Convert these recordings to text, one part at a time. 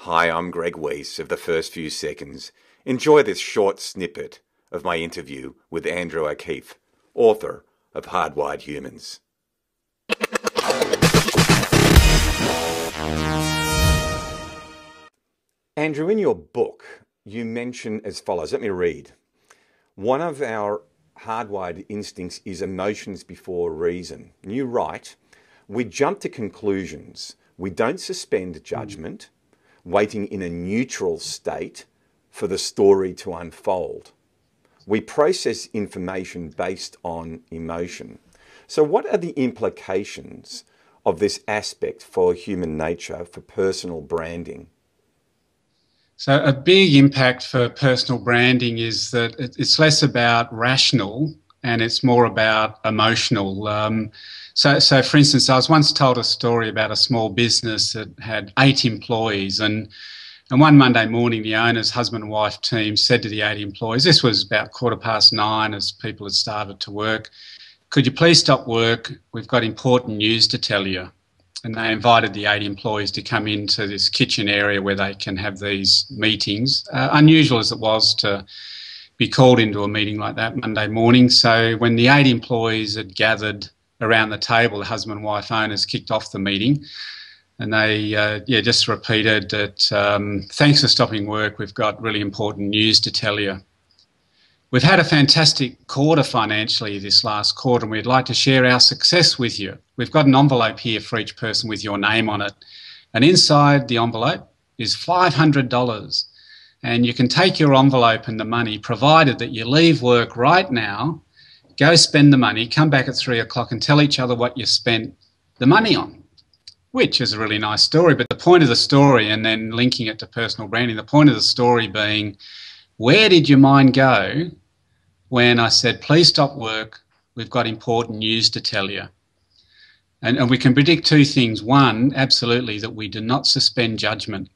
Hi, I'm Greg Weiss of The First Few Seconds. Enjoy this short snippet of my interview with Andrew O'Keefe, author of Hardwired Humans. Andrew, in your book, you mention as follows. Let me read. One of our hardwired instincts is emotions before reason. And you write, we jump to conclusions. We don't suspend judgment, waiting in a neutral state for the story to unfold. We process information based on emotion. So what are the implications of this aspect for human nature, for personal branding? So a big impact for personal branding is that it's less about rational and it's more about emotional. So for instance, I was once told a story about a small business that had 8 employees, and one Monday morning, the owner's husband and wife team said to the 8 employees, this was about 9:15 as people had started to work, could you please stop work? We've got important news to tell you. And they invited the 8 employees to come into this kitchen area where they can have these meetings, unusual as it was to be called into a meeting like that Monday morning. So when the 8 employees had gathered around the table, the husband and wife owners kicked off the meeting, and they just repeated that, thanks for stopping work, we've got really important news to tell you. We've had a fantastic quarter financially this last quarter, and we'd like to share our success with you. We've got an envelope here for each person with your name on it. And inside the envelope is $500. And you can take your envelope and the money, provided that you leave work right now, go spend the money, come back at 3 o'clock and tell each other what you spent the money on, which is a really nice story. But the point of the story, and then linking it to personal branding, the point of the story being, where did your mind go when I said, please stop work, we've got important news to tell you? And we can predict 2 things. One, absolutely, that we do not suspend judgment.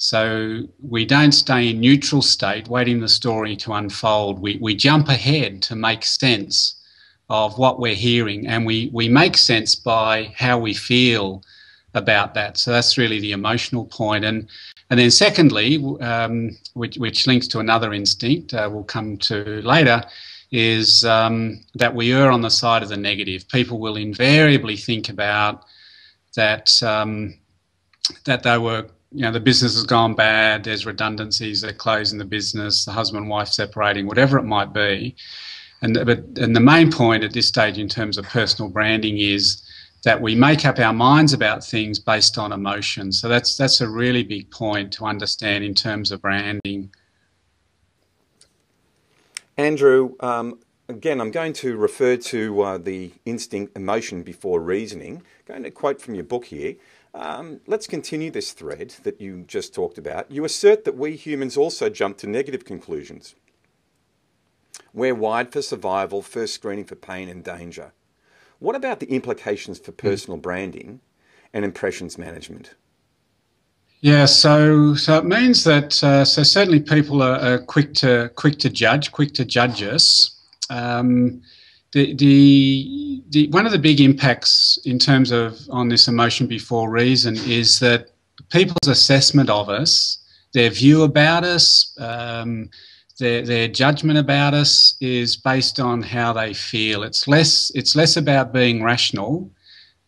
So we don't stay in neutral state waiting the story to unfold. We jump ahead to make sense of what we're hearing, and we make sense by how we feel about that. So that's really the emotional point. And then secondly, which links to another instinct we'll come to later, is that we err on the side of the negative. People will invariably think about that that they were, the business has gone bad, there's redundancies, they're closing the business, the husband and wife separating, whatever it might be. And the main point at this stage in terms of personal branding is that we make up our minds about things based on emotion. So that's a really big point to understand in terms of branding. Andrew, again, I'm going to refer to the instinct, emotion before reasoning. I'm going to quote from your book here. Let's continue this thread that you just talked about. You assert that we humans also jump to negative conclusions. We're wired for survival, first screening for pain and danger. What about the implications for personal branding and impressions management? Yeah, so it means that so certainly people are quick to judge us. One of the big impacts in terms of on this emotion before reason is that people's assessment of us, their view about us, their judgment about us is based on how they feel. It's less about being rational.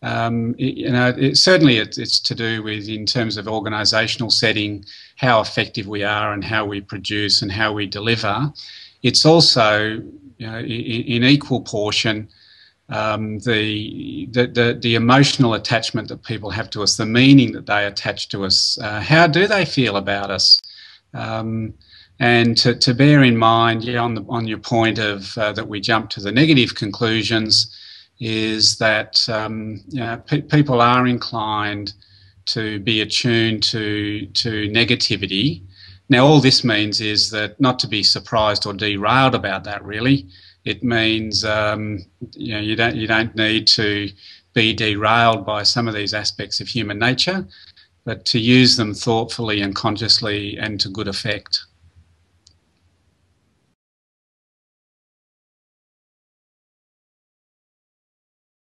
Certainly it's to do with, in terms of organisational setting, how effective we are and how we produce and how we deliver. It's also, in equal portion, the emotional attachment that people have to us, the meaning that they attach to us. How do they feel about us? And to bear in mind, on your point of that we jump to the negative conclusions, is that people are inclined to be attuned to negativity. Now, all this means is that not to be surprised or derailed about that. Really, it means you don't need to be derailed by some of these aspects of human nature, but to use them thoughtfully and consciously and to good effect.